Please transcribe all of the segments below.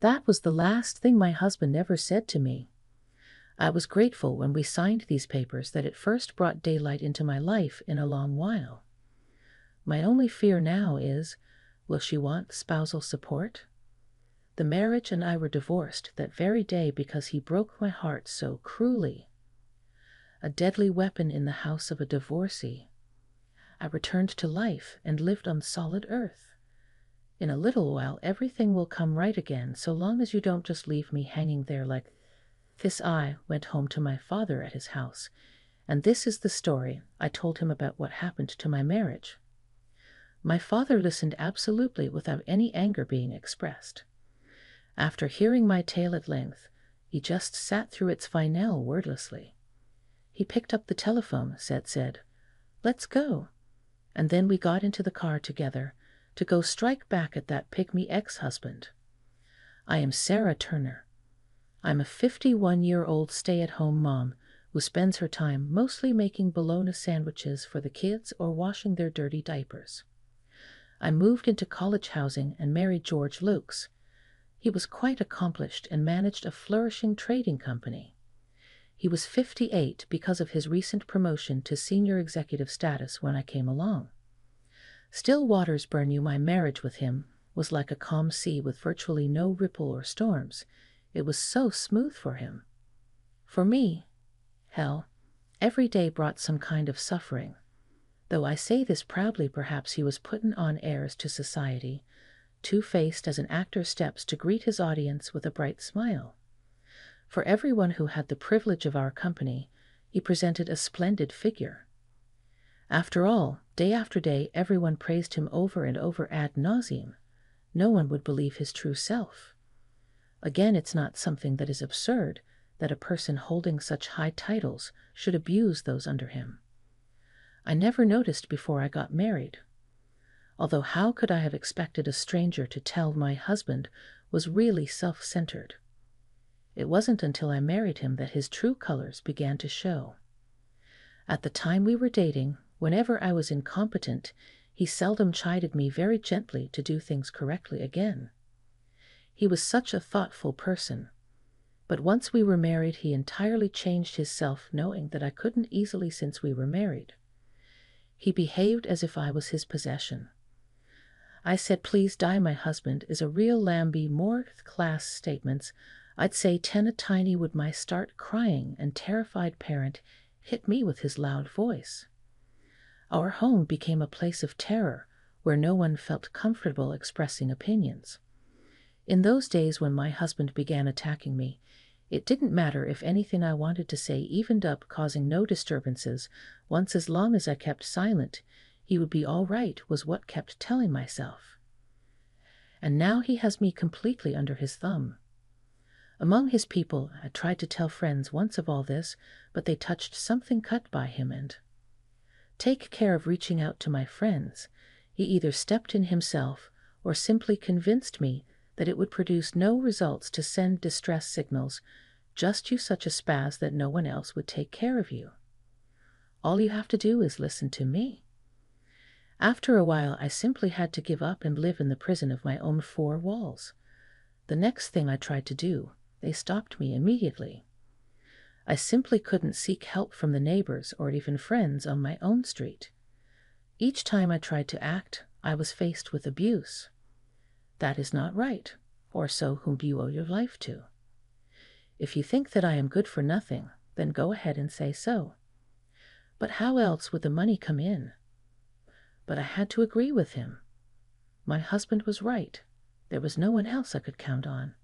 That was the last thing my husband ever said to me. I was grateful when we signed these papers that it first brought daylight into my life in a long while. My only fear now is, will she want spousal support? The marriage and I were divorced that very day because he broke my heart so cruelly. A deadly weapon in the house of a divorcee. I returned to life and lived on solid earth. In a little while everything will come right again, so long as you don't just leave me hanging there like this. I went home to my father at his house, and this is the story I told him about what happened to my marriage. My father listened absolutely without any anger being expressed. After hearing my tale at length, he just sat through its finale wordlessly. He picked up the telephone, said, "Let's go." And then we got into the car together to go strike back at that pygmy ex-husband. I am Sarah Turner. I'm a 51-year-old stay-at-home mom who spends her time mostly making bologna sandwiches for the kids or washing their dirty diapers. I moved into college housing and married George Lukes. He was quite accomplished and managed a flourishing trading company. He was 58 because of his recent promotion to senior executive status when I came along. Still waters burn you. My marriage with him was like a calm sea with virtually no ripple or storms. It was so smooth for him. For me, hell, every day brought some kind of suffering. Though I say this proudly, perhaps he was putting on airs to society, two-faced as an actor steps to greet his audience with a bright smile. For everyone who had the privilege of our company, he presented a splendid figure. After all, day after day, everyone praised him over and over ad nauseum. No one would believe his true self. Again, it's not something that is absurd that a person holding such high titles should abuse those under him. I never noticed before I got married. Although how could I have expected a stranger to tell my husband was really self-centered? It wasn't until I married him that his true colors began to show. At the time we were dating, whenever I was incompetent, he seldom chided me very gently to do things correctly again. He was such a thoughtful person. But once we were married, he entirely changed his self, knowing that I couldn't easily since we were married. He behaved as if I was his possession. I said, "Please die, my husband," is a real Lambie more class statements. I'd say 10 a tiny would my start crying and terrified parent hit me with his loud voice. Our home became a place of terror where no one felt comfortable expressing opinions. In those days when my husband began attacking me, it didn't matter if anything I wanted to say evened up causing no disturbances. Once, as long as I kept silent, he would be all right, was what kept telling myself. And now he has me completely under his thumb. Among his people, I tried to tell friends once of all this, but they touched something cut by him and take care of reaching out to my friends. He either stepped in himself or simply convinced me that it would produce no results to send distress signals, just you such a spaz that no one else would take care of you. All you have to do is listen to me. After a while, I simply had to give up and live in the prison of my own four walls. The next thing I tried to do, they stopped me immediately. I simply couldn't seek help from the neighbors or even friends on my own street. Each time I tried to act, I was faced with abuse. That is not right, or so whom you owe your life to. If you think that I am good for nothing, then go ahead and say so. But how else would the money come in? But I had to agree with him. My husband was right. There was no one else I could count on.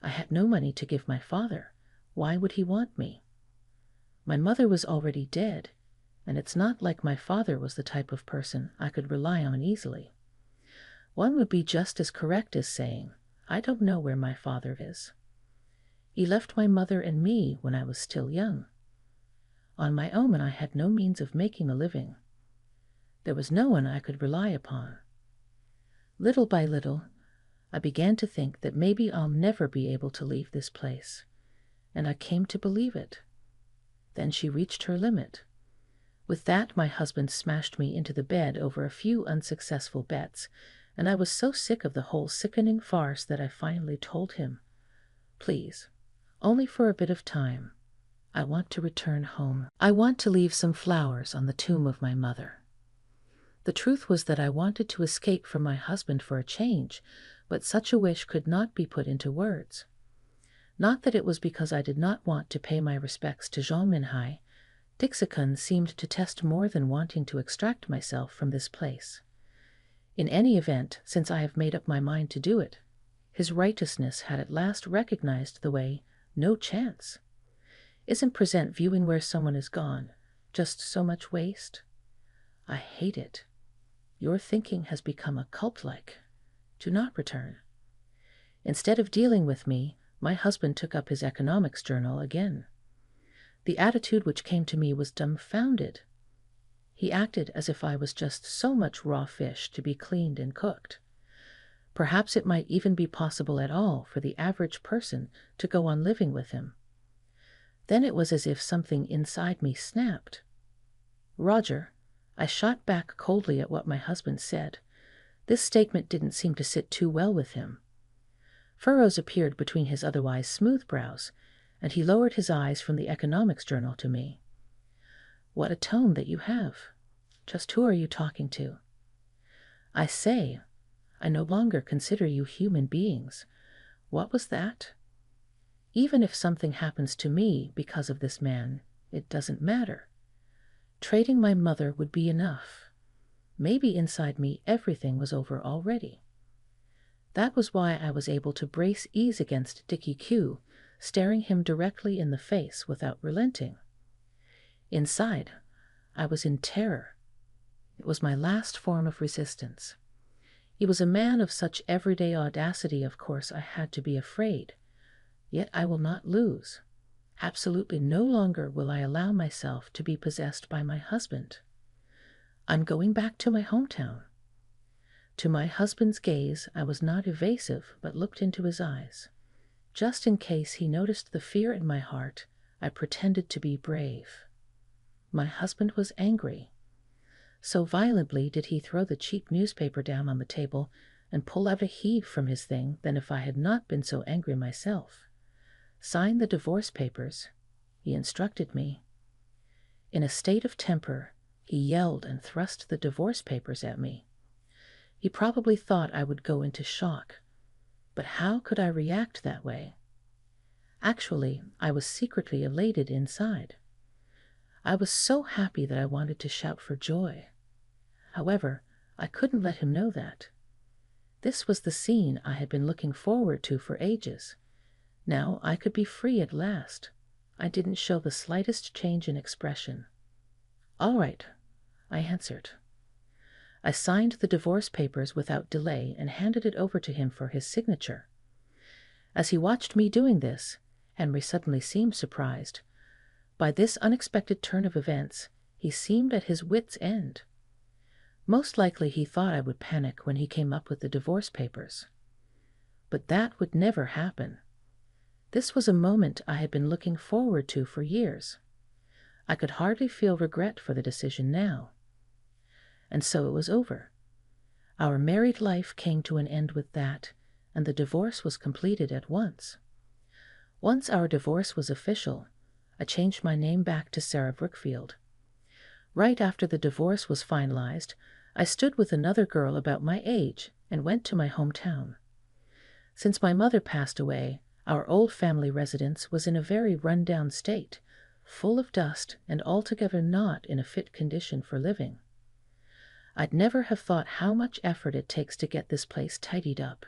I had no money to give my father. Why would he want me? My mother was already dead, and it's not like my father was the type of person I could rely on easily. One would be just as correct as saying, I don't know where my father is. He left my mother and me when I was still young. On my own, I had no means of making a living. There was no one I could rely upon. Little by little, I began to think that maybe I'll never be able to leave this place, and I came to believe it. Then she reached her limit. With that, my husband smashed me into the bed over a few unsuccessful bets, and I was so sick of the whole sickening farce that I finally told him, "Please, only for a bit of time. I want to return home. I want to leave some flowers on the tomb of my mother." The truth was that I wanted to escape from my husband for a change, but such a wish could not be put into words. Not that it was because I did not want to pay my respects to Jean Minhai. Dixicon seemed to test more than wanting to extract myself from this place. In any event, since I have made up my mind to do it, his righteousness had at last recognized the way. No chance. Isn't present viewing where someone is gone just so much waste? I hate it. Your thinking has become a cult-like. Do not return. Instead of dealing with me, my husband took up his economics journal again. The attitude which came to me was dumbfounded. He acted as if I was just so much raw fish to be cleaned and cooked. Perhaps it might even be possible at all for the average person to go on living with him. Then it was as if something inside me snapped. "Roger," I shot back coldly at what my husband said. This statement didn't seem to sit too well with him. Furrows appeared between his otherwise smooth brows, and he lowered his eyes from the economics journal to me. "What a tone that you have. Just who are you talking to?" "I say, I no longer consider you human beings. What was that? Even if something happens to me because of this man, it doesn't matter. Trading my mother would be enough. Maybe inside me everything was over already." That was why I was able to brace ease against Dickie Q, staring him directly in the face without relenting. Inside, I was in terror. It was my last form of resistance. He was a man of such everyday audacity, of course I had to be afraid. Yet I will not lose. Absolutely no longer will I allow myself to be possessed by my husband. I'm going back to my hometown. To my husband's gaze, I was not evasive, but looked into his eyes. Just in case he noticed the fear in my heart, I pretended to be brave. My husband was angry. So violently did he throw the cheap newspaper down on the table and pull out a heave from his thing than if I had not been so angry myself. "Sign the divorce papers," he instructed me. In a state of temper, he yelled and thrust the divorce papers at me. He probably thought I would go into shock. But how could I react that way? Actually, I was secretly elated inside. I was so happy that I wanted to shout for joy. However, I couldn't let him know that. This was the scene I had been looking forward to for ages. Now I could be free at last. I didn't show the slightest change in expression. "All right," I answered. I signed the divorce papers without delay and handed it over to him for his signature. As he watched me doing this, Henry suddenly seemed surprised. By this unexpected turn of events, he seemed at his wits' end. Most likely he thought I would panic when he came up with the divorce papers. But that would never happen. This was a moment I had been looking forward to for years. I could hardly feel regret for the decision now. And so it was over. Our married life came to an end with that, and the divorce was completed at once. Once our divorce was official, I changed my name back to Sarah Brookfield. Right after the divorce was finalized, I stood with another girl about my age and went to my hometown. Since my mother passed away, our old family residence was in a very run-down state, full of dust and altogether not in a fit condition for living. I'd never have thought how much effort it takes to get this place tidied up.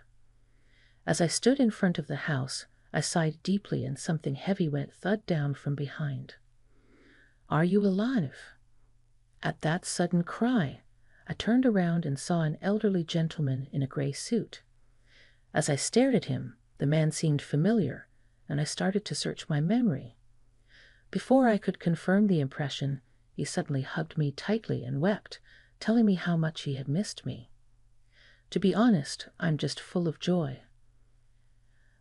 As I stood in front of the house, I sighed deeply and something heavy went thud down from behind. "Are you alive?" At that sudden cry, I turned around and saw an elderly gentleman in a gray suit. As I stared at him, the man seemed familiar, and I started to search my memory. Before I could confirm the impression, he suddenly hugged me tightly and wept, telling me how much he had missed me. To be honest, I'm just full of joy.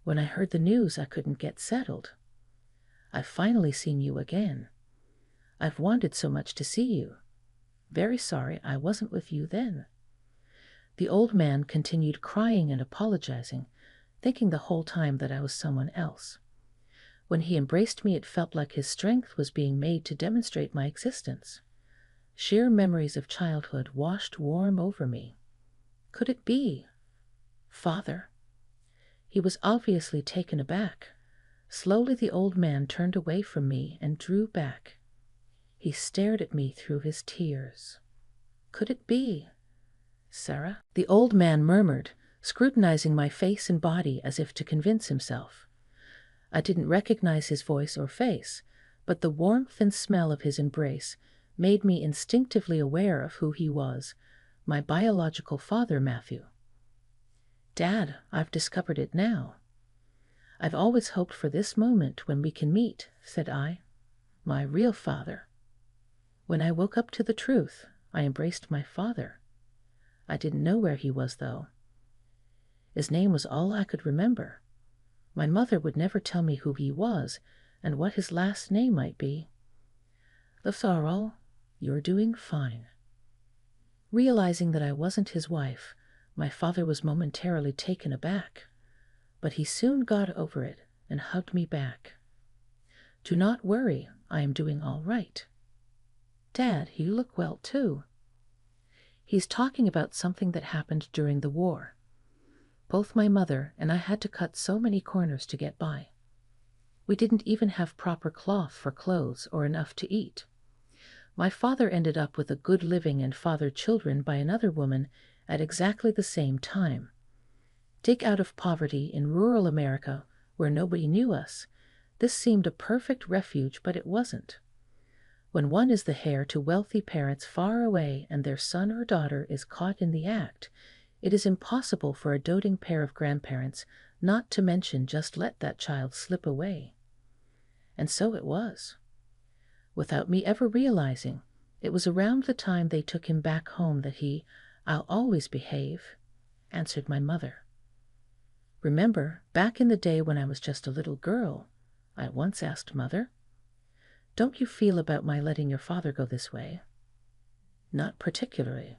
When I heard the news, I couldn't get settled. I've finally seen you again. I've wanted so much to see you. Very sorry I wasn't with you then. The old man continued crying and apologizing, thinking the whole time that I was someone else. When he embraced me, it felt like his strength was being made to demonstrate my existence. Sheer memories of childhood washed warm over me. Could it be? Father? He was obviously taken aback. Slowly the old man turned away from me and drew back. He stared at me through his tears. Could it be? Sarah? The old man murmured, scrutinizing my face and body as if to convince himself. I didn't recognize his voice or face, but the warmth and smell of his embrace made me instinctively aware of who he was, my biological father, Matthew. Dad, I've discovered it now. I've always hoped for this moment when we can meet, said I. My real father. When I woke up to the truth, I embraced my father. I didn't know where he was, though. His name was all I could remember. My mother would never tell me who he was and what his last name might be. Lotharol, you're doing fine. Realizing that I wasn't his wife, my father was momentarily taken aback, but he soon got over it and hugged me back. Do not worry, I am doing all right. Dad, you look well too. He's talking about something that happened during the war. Both my mother and I had to cut so many corners to get by. We didn't even have proper cloth for clothes or enough to eat. My father ended up with a good living and fathered children by another woman at exactly the same time. Dig out of poverty in rural America where nobody knew us. This seemed a perfect refuge, but it wasn't. When one is the heir to wealthy parents far away and their son or daughter is caught in the act, it is impossible for a doting pair of grandparents not to mention just let that child slip away. And so it was. Without me ever realizing, it was around the time they took him back home that he, I'll always behave, answered my mother. Remember, back in the day when I was just a little girl, I once asked Mother, don't you feel about my letting your father go this way? Not particularly.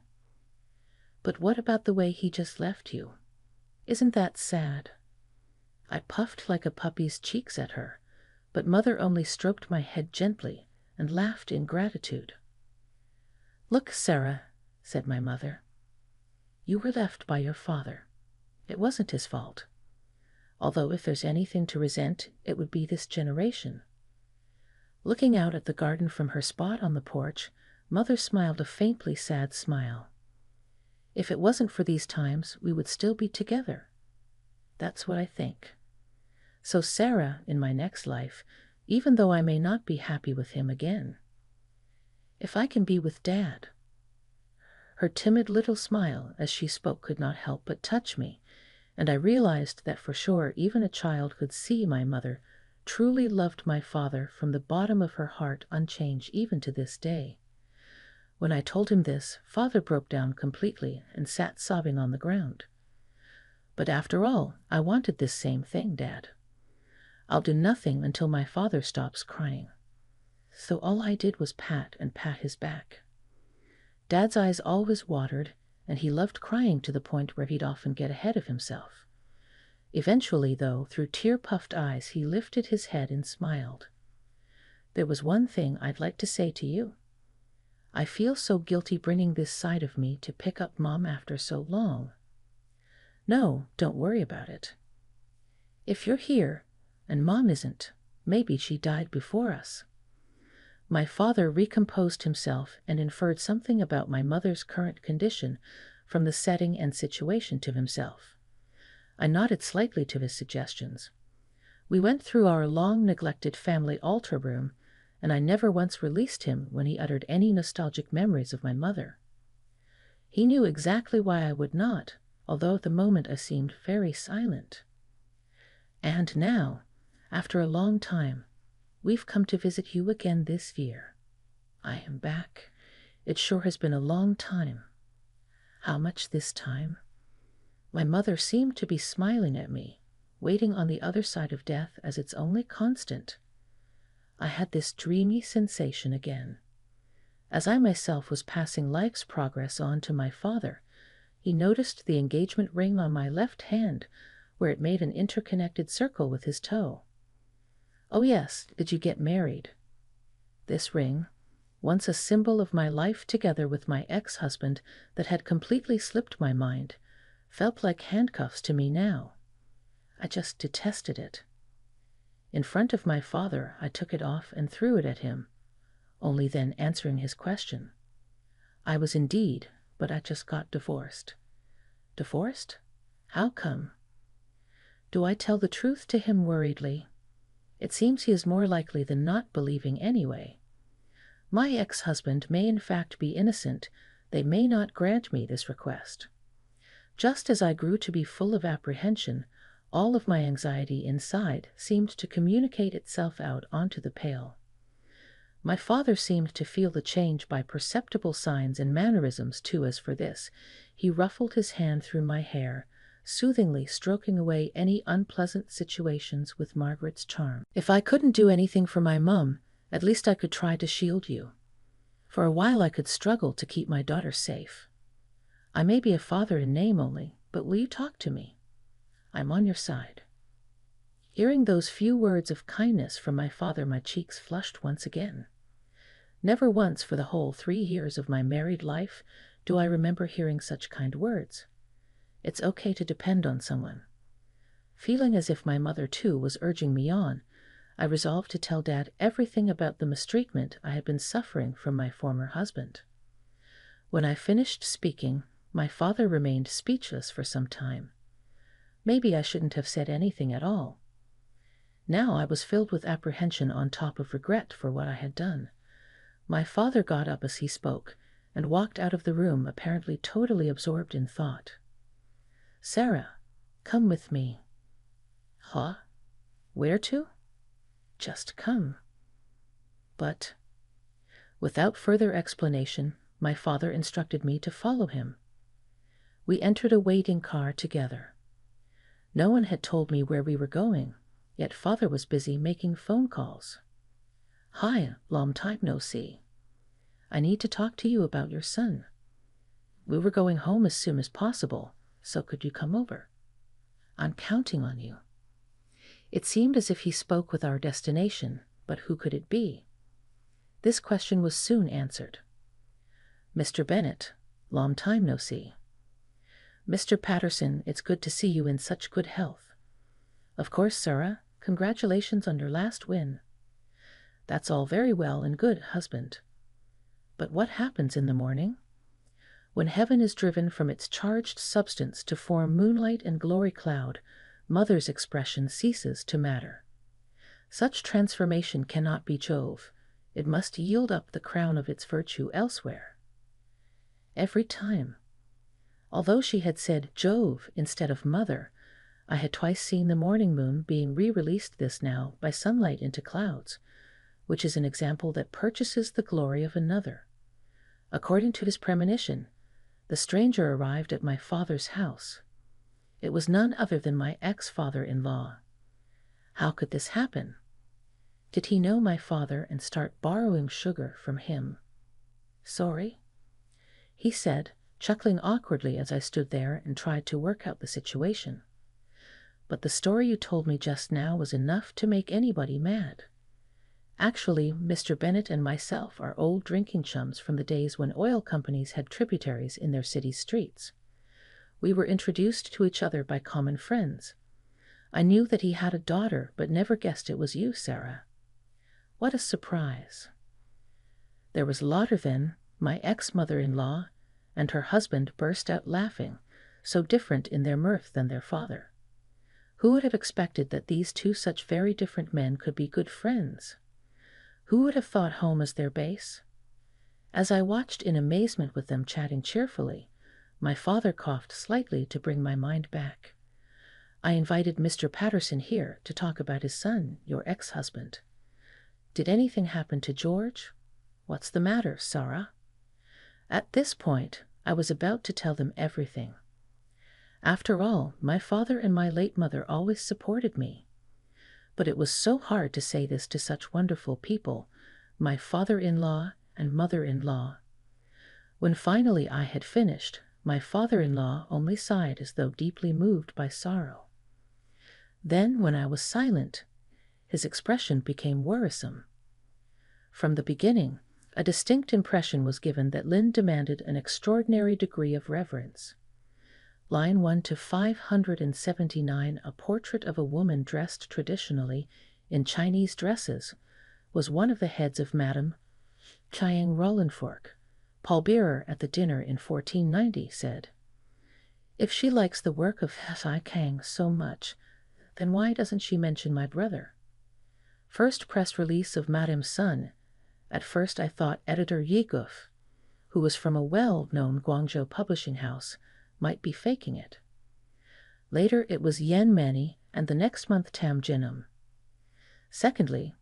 But what about the way he just left you? Isn't that sad? I puffed like a puppy's cheeks at her, but Mother only stroked my head gently and laughed in gratitude. Look, Sarah, said my mother. You were left by your father. It wasn't his fault. Although if there's anything to resent, it would be this generation. Looking out at the garden from her spot on the porch, Mother smiled a faintly sad smile. If it wasn't for these times, we would still be together. That's what I think. So Sarah, in my next life, even though I may not be happy with him again. If I can be with Dad. Her timid little smile as she spoke could not help but touch me, and I realized that for sure even a child could see my mother truly loved my father from the bottom of her heart unchanged even to this day. When I told him this, Father broke down completely and sat sobbing on the ground. But after all, I wanted this same thing, Dad. I'll do nothing until my father stops crying. So all I did was pat his back. Dad's eyes always watered, and he loved crying to the point where he'd often get ahead of himself. Eventually, though, through tear-puffed eyes, he lifted his head and smiled. There was one thing I'd like to say to you. I feel so guilty bringing this side of me to pick up Mom after so long. No, don't worry about it. If you're here, and Mom isn't, maybe she died before us. My father recomposed himself and inferred something about my mother's current condition from the setting and situation to himself. I nodded slightly to his suggestions. We went through our long-neglected family altar room, and I never once released him when he uttered any nostalgic memories of my mother. He knew exactly why I would not, although at the moment I seemed very silent. And now, after a long time, we've come to visit you again this year. I am back. It sure has been a long time. How much this time? My mother seemed to be smiling at me, waiting on the other side of death as its only constant. I had this dreamy sensation again. As I myself was passing life's progress on to my father, he noticed the engagement ring on my left hand, where it made an interconnected circle with his toe. "Oh yes, did you get married?" This ring, once a symbol of my life together with my ex-husband that had completely slipped my mind, felt like handcuffs to me now. I just detested it. In front of my father, I took it off and threw it at him, only then answering his question. I was indeed, but I just got divorced. Divorced? How come? Do I tell the truth to him worriedly? It seems he is more likely than not believing anyway. My ex-husband may in fact be innocent. They may not grant me this request. Just as I grew to be full of apprehension, all of my anxiety inside seemed to communicate itself out onto the pail. My father seemed to feel the change by perceptible signs and mannerisms too. As for this, he ruffled his hand through my hair, soothingly stroking away any unpleasant situations with Margaret's charm. "If I couldn't do anything for my mum, at least I could try to shield you. For a while I could struggle to keep my daughter safe. I may be a father in name only, but will you talk to me? I'm on your side." Hearing those few words of kindness from my father, my cheeks flushed once again. Never once for the whole 3 years of my married life do I remember hearing such kind words. It's okay to depend on someone. Feeling as if my mother too was urging me on, I resolved to tell Dad everything about the mistreatment I had been suffering from my former husband. When I finished speaking, my father remained speechless for some time. Maybe I shouldn't have said anything at all. Now I was filled with apprehension on top of regret for what I had done. My father got up as he spoke and walked out of the room, apparently totally absorbed in thought. "Sarah, come with me." "Huh? Where to?" "Just come." But, without further explanation, my father instructed me to follow him. We entered a waiting car together. No one had told me where we were going, yet father was busy making phone calls. "Hi, long time no see. I need to talk to you about your son. We were going home as soon as possible, so could you come over? I'm counting on you." It seemed as if he spoke with our destination, but who could it be? This question was soon answered. "Mr. Bennett, long time no see." "Mr. Patterson, it's good to see you in such good health." "Of course, Sarah, congratulations on your last win." "That's all very well and good, husband. But what happens in the morning? When heaven is driven from its charged substance to form moonlight and glory cloud, mother's expression ceases to matter. Such transformation cannot be Jove. It must yield up the crown of its virtue elsewhere. Every time. Although she had said Jove instead of mother, I had twice seen the morning moon being re-released this now by sunlight into clouds, which is an example that purchases the glory of another. According to his premonition, the stranger arrived at my father's house. It was none other than my ex-father-in-law. How could this happen? Did he know my father and start borrowing sugar from him? "Sorry," he said, chuckling awkwardly as I stood there and tried to work out the situation. "But the story you told me just now was enough to make anybody mad. Actually, Mr. Bennett and myself are old drinking chums from the days when oil companies had tributaries in their city streets. We were introduced to each other by common friends. I knew that he had a daughter, but never guessed it was you, Sarah. What a surprise." There was Lauder then, my ex-mother-in-law, and her husband burst out laughing, so different in their mirth than their father. Who would have expected that these two such very different men could be good friends? Who would have thought home as their base? As I watched in amazement with them chatting cheerfully, my father coughed slightly to bring my mind back. "I invited Mr. Patterson here to talk about his son, your ex-husband. Did anything happen to George? What's the matter, Sarah?" At this point, I was about to tell them everything. After all, my father and my late mother always supported me. But it was so hard to say this to such wonderful people, my father-in-law and mother-in-law. When finally I had finished, My father-in-law only sighed as though deeply moved by sorrow. Then, when I was silent, his expression became worrisome. From the beginning, a distinct impression was given that Lin demanded an extraordinary degree of reverence. Line 1 to 579, a portrait of a woman dressed traditionally in Chinese dresses, was one of the heads of Madame Chiang Rollenfork, pallbearer at the dinner in 1490, said. If she likes the work of Sai Kang so much, then why doesn't she mention my brother? First press release of Madame's son. At first I thought editor Yiguf, who was from a well-known Guangzhou publishing house, might be faking it. Later it was Yen Mani, and the next month Tam Jinam. Secondly,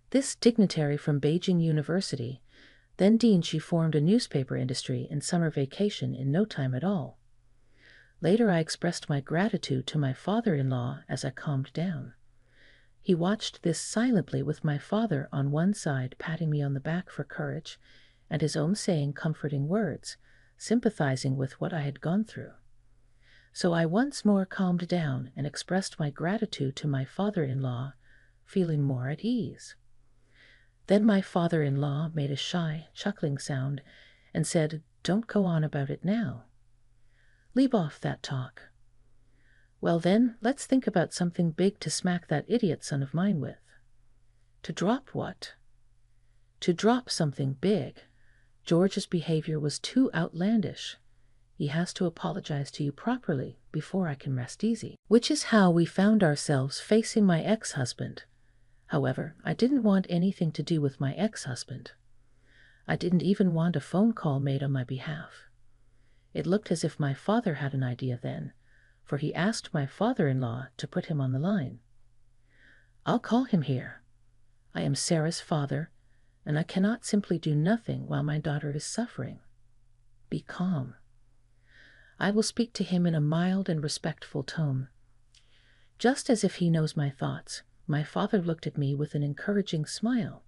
this dignitary from Beijing University, then dean, she formed a newspaper industry in summer vacation in no time at all. Later I expressed my gratitude to my father-in-law as I calmed down. He watched this silently, with my father on one side patting me on the back for courage, and his own saying comforting words, sympathizing with what I had gone through. So I once more calmed down and expressed my gratitude to my father-in-law, feeling more at ease. Then my father-in-law made a shy, chuckling sound and said, "Don't go on about it now. Leave off that talk. Well then, let's think about something big to smack that idiot son of mine with." To drop what? To drop something big. George's behavior was too outlandish. He has to apologize to you properly before I can rest easy. Which is how we found ourselves facing my ex-husband. However, I didn't want anything to do with my ex-husband. I didn't even want a phone call made on my behalf. It looked as if my father had an idea then, for he asked my father-in-law to put him on the line. "I'll call him here. I am Sarah's father, and I cannot simply do nothing while my daughter is suffering. Be calm. I will speak to him in a mild and respectful tone." Just as if he knows my thoughts, my father looked at me with an encouraging smile.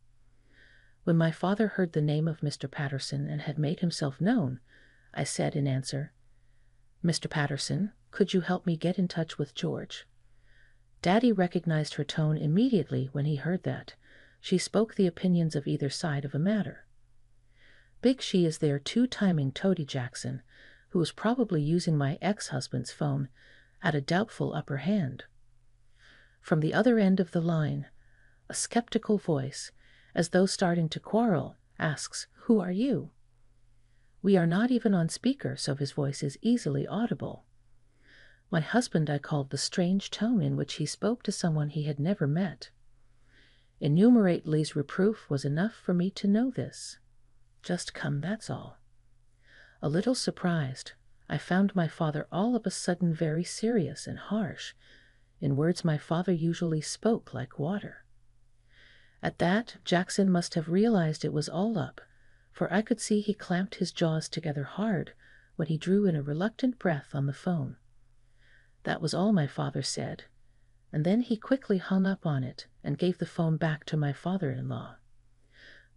When my father heard the name of Mr. Patterson and had made himself known, I said in answer, "Mr. Patterson, could you help me get in touch with George?" Daddy recognized her tone immediately when he heard that. She spoke the opinions of either side of a matter. Big She is there two-timing Toady Jackson, who was probably using my ex-husband's phone, at a doubtful upper hand. From the other end of the line, a skeptical voice, as though starting to quarrel, asks, "Who are you?" We are not even on speaker, so his voice is easily audible. My husband I called the strange tone in which he spoke to someone he had never met. Enumerately's reproof was enough for me to know this. Just come, that's all. A little surprised, I found my father all of a sudden very serious and harsh, in words my father usually spoke like water. At that, Jackson must have realized it was all up, for I could see he clamped his jaws together hard when he drew in a reluctant breath on the phone. That was all my father said, and then he quickly hung up on it and gave the phone back to my father-in-law.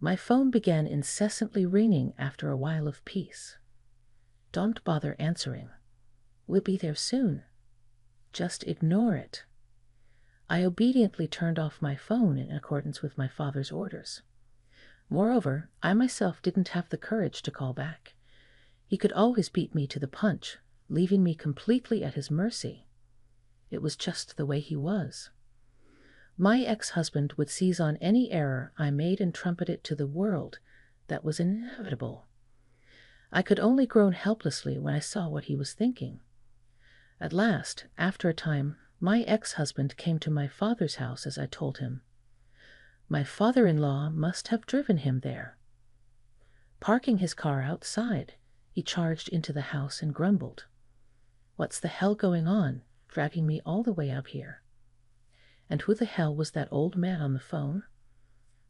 My phone began incessantly ringing after a while of peace. "Don't bother answering. We'll be there soon. Just ignore it." I obediently turned off my phone in accordance with my father's orders. Moreover, I myself didn't have the courage to call back. He could always beat me to the punch, leaving me completely at his mercy. It was just the way he was. My ex-husband would seize on any error I made and trumpet it to the world. That was inevitable. I could only groan helplessly when I saw what he was thinking. At last, after a time, my ex-husband came to my father's house as I told him. My father-in-law must have driven him there. Parking his car outside, he charged into the house and grumbled, "What's the hell going on, dragging me all the way up here? And who the hell was that old man on the phone?"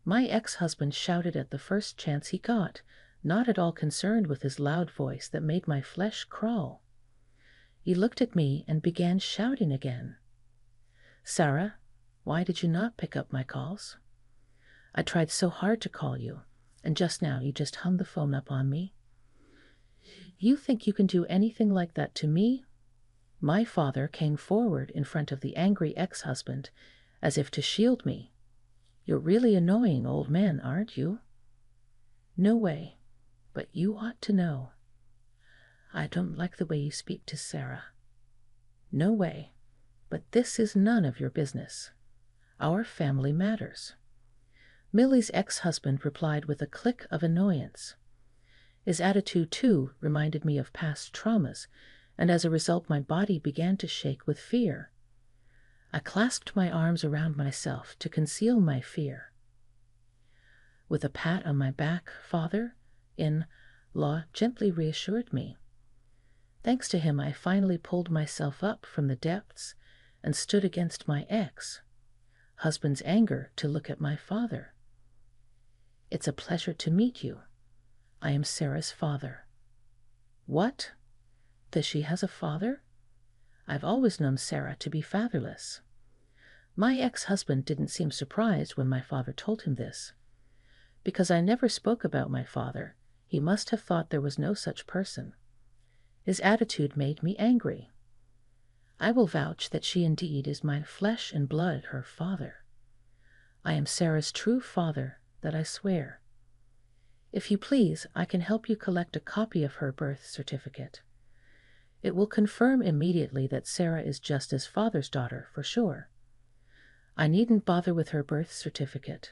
My ex-husband shouted at the first chance he got, not at all concerned with his loud voice that made my flesh crawl. He looked at me and began shouting again. "Sarah, why did you not pick up my calls? I tried so hard to call you, and just now you just hung the phone up on me." You think you can do anything like that to me? My father came forward in front of the angry ex-husband, as if to shield me. You're really annoying, old man, aren't you? No way, but you ought to know. I don't like the way you speak to Sarah. No way, but this is none of your business. Our family matters. Millie's ex-husband replied with a click of annoyance. His attitude, too, reminded me of past traumas, and as a result my body began to shake with fear. I clasped my arms around myself to conceal my fear. With a pat on my back, father-in-law gently reassured me. Thanks to him, I finally pulled myself up from the depths and stood against my ex-husband's anger to look at my father. It's a pleasure to meet you. I am Sarah's father. What? Does she has a father? I've always known Sarah to be fatherless. My ex-husband didn't seem surprised when my father told him this. Because I never spoke about my father, he must have thought there was no such person. His attitude made me angry. I will vouch that she indeed is my flesh and blood, her father. I am Sarah's true father, that I swear. If you please, I can help you collect a copy of her birth certificate. It will confirm immediately that Sarah is just as father's daughter, for sure. I needn't bother with her birth certificate.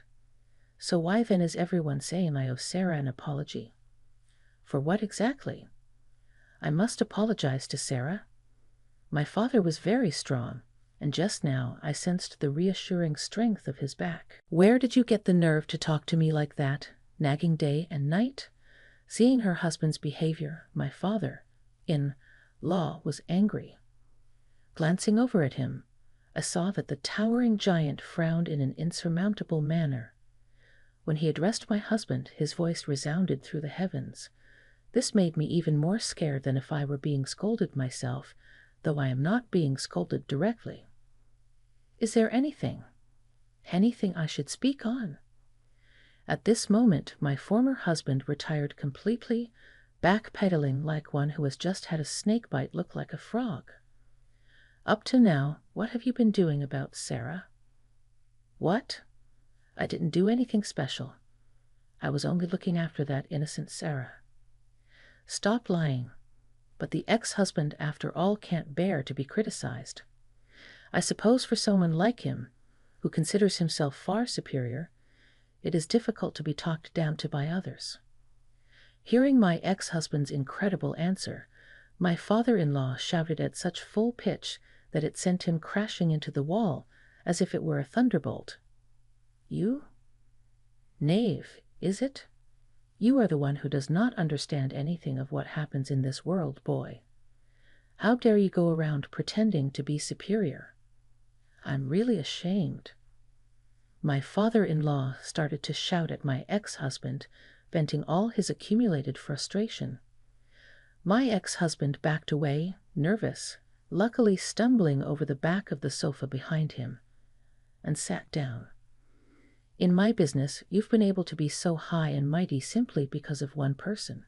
So why then is everyone saying I owe Sarah an apology? For what exactly? I must apologize to Sarah. My father was very strong, and just now I sensed the reassuring strength of his back. Where did you get the nerve to talk to me like that, nagging day and night? Seeing her husband's behavior, my father-in-law was angry. Glancing over at him, I saw that the towering giant frowned in an insurmountable manner. When he addressed my husband, his voice resounded through the heavens. This made me even more scared than if I were being scolded myself, though I am not being scolded directly. Is there anything I should speak on? At this moment, my former husband retired completely, backpedaling like one who has just had a snake bite look like a frog. Up to now, what have you been doing about Sarah? What? I didn't do anything special. I was only looking after that innocent Sarah. Stop lying. But the ex-husband, after all, can't bear to be criticized. I suppose for someone like him, who considers himself far superior, it is difficult to be talked down to by others. Hearing my ex-husband's incredible answer, my father-in-law shouted at such full pitch that it sent him crashing into the wall as if it were a thunderbolt. You? Knave, is it? You are the one who does not understand anything of what happens in this world, boy. How dare you go around pretending to be superior? I'm really ashamed. My father-in-law started to shout at my ex-husband, venting all his accumulated frustration. My ex-husband backed away, nervous, luckily stumbling over the back of the sofa behind him, and sat down. In my business, you've been able to be so high and mighty simply because of one person.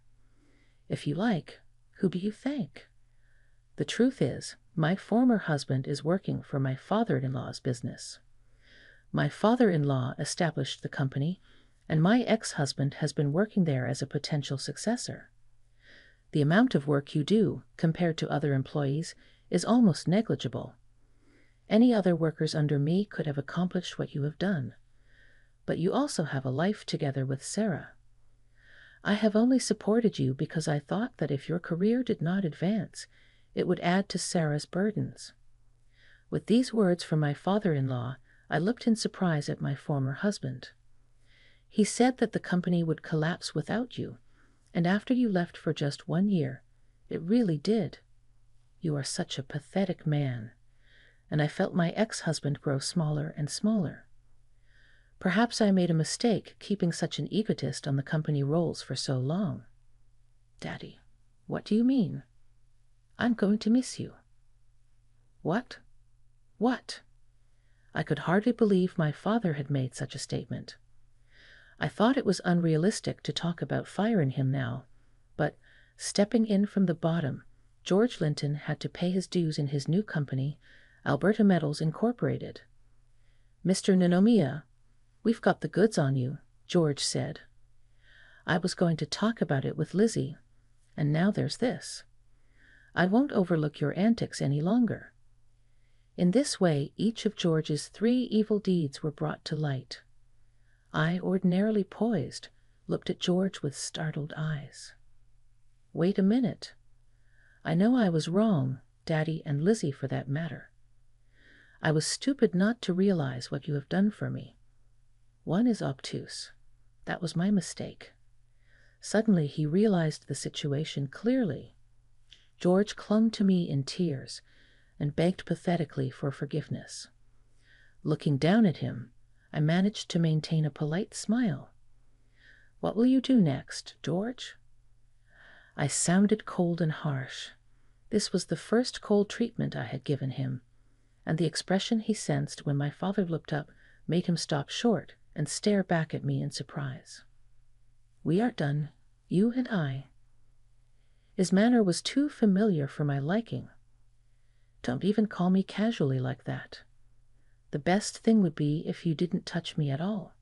If you like, who do you thank? The truth is, my former husband is working for my father-in-law's business. My father-in-law established the company, and my ex-husband has been working there as a potential successor. The amount of work you do, compared to other employees, is almost negligible. Any other workers under me could have accomplished what you have done. But you also have a life together with Sarah. I have only supported you because I thought that if your career did not advance, it would add to Sarah's burdens. With these words from my father-in-law, I looked in surprise at my former husband. He said that the company would collapse without you, and after you left for just 1 year, it really did. You are such a pathetic man, and I felt my ex-husband grow smaller and smaller. Perhaps I made a mistake keeping such an egotist on the company rolls for so long. Daddy, what do you mean? I'm going to miss you. What? What? I could hardly believe my father had made such a statement. I thought it was unrealistic to talk about firing him now, but Stepping in from the bottom, George Linton had to pay his dues in his new company, Alberta Metals Incorporated. "Mr. Nanomiya, we've got the goods on you," George said. "I was going to talk about it with Lizzie, and now there's this. I won't overlook your antics any longer." In this way, each of George's 3 evil deeds were brought to light. I, ordinarily poised, looked at George with startled eyes. "Wait a minute. I know I was wrong, Daddy and Lizzie for that matter. I was stupid not to realize what you have done for me. One is obtuse. That was my mistake." Suddenly he realized the situation clearly. George clung to me in tears and begged pathetically for forgiveness. Looking down at him, I managed to maintain a polite smile. "What will you do next, George?" I sounded cold and harsh. This was the first cold treatment I had given him, and the expression he sensed when my father looked up made him stop short and stare back at me in surprise. "We are done, you and I." His manner was too familiar for my liking. "Don't even call me casually like that. The best thing would be if you didn't touch me at all."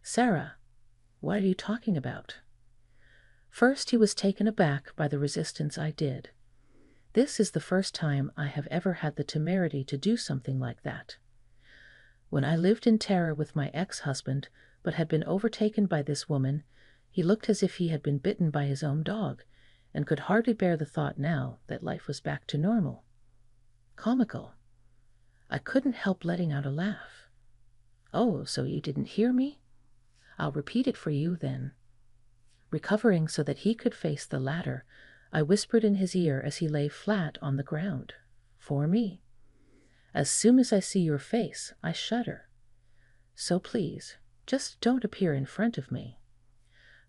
"Sarah, what are you talking about?" First he was taken aback by the resistance I did. This is the first time I have ever had the temerity to do something like that. When I lived in terror with my ex-husband, but had been overtaken by this woman, he looked as if he had been bitten by his own dog, and could hardly bear the thought now that life was back to normal. Comical. I couldn't help letting out a laugh. "Oh, so you didn't hear me? I'll repeat it for you then." Recovering so that he could face the ladder, I whispered in his ear as he lay flat on the ground. "For me. As soon as I see your face, I shudder. So please, just don't appear in front of me."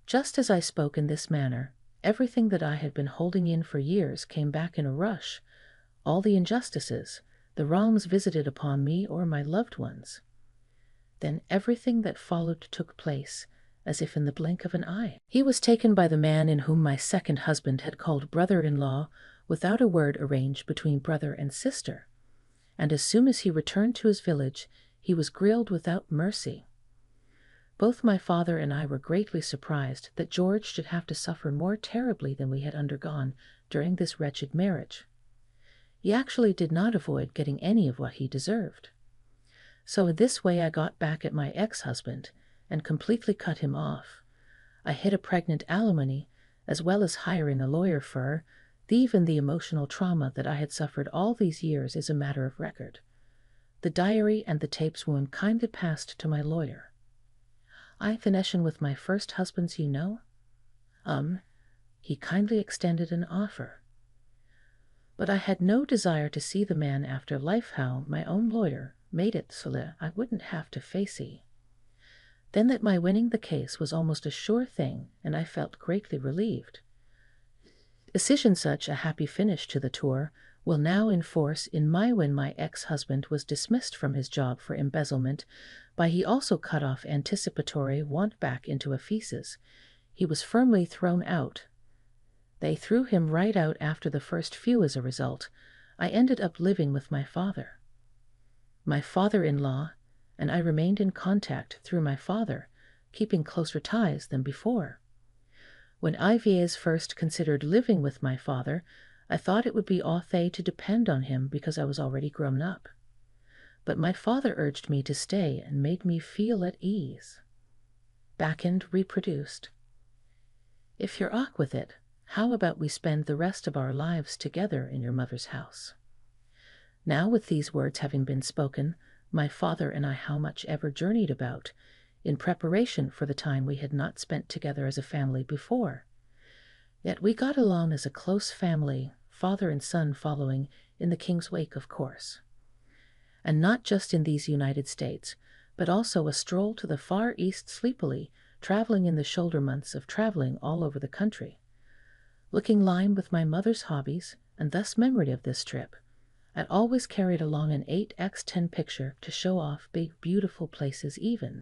Just as I spoke in this manner, everything that I had been holding in for years came back in a rush. All the injustices, the wrongs visited upon me or my loved ones. Then everything that followed took place, as if in the blink of an eye. He was taken by the man in whom my second husband had called brother-in-law, without a word arranged between brother and sister. And as soon as he returned to his village, he was grilled without mercy. Both my father and I were greatly surprised that George should have to suffer more terribly than we had undergone during this wretched marriage. He actually did not avoid getting any of what he deserved. So in this way I got back at my ex-husband and completely cut him off. I hid a pregnant alimony, as well as hiring a lawyer for her. Even the emotional trauma that I had suffered all these years is a matter of record. The diary and the tapes were kindly passed to my lawyer. "I connection with my first husband's, you know?" He kindly extended an offer. But I had no desire to see the man after life. How my own lawyer made it so that I wouldn't have to face he. Then that my winning the case was almost a sure thing, and I felt greatly relieved. Decision such a happy finish to the tour will now enforce in my when my ex-husband was dismissed from his job for embezzlement, by he also cut off anticipatory want back into a feces. He was firmly thrown out. They threw him right out after the first few. As a result, I ended up living with my father. My father-in-law and I remained in contact through my father, keeping closer ties than before. When Iviers first considered living with my father, I thought it would be authe to depend on him because I was already grown up. But my father urged me to stay and made me feel at ease. Backend reproduced. "If you're awk with it, how about we spend the rest of our lives together in your mother's house?" Now, with these words having been spoken, my father and I how much ever journeyed about, in preparation for the time we had not spent together as a family before. Yet we got along as a close family, father and son following in the king's wake, of course. And not just in these United States, but also a stroll to the Far East sleepily, traveling in the shoulder months of traveling all over the country. Looking line with my mother's hobbies, and thus memory of this trip, I'd always carried along an 8x10 picture to show off big, beautiful places even.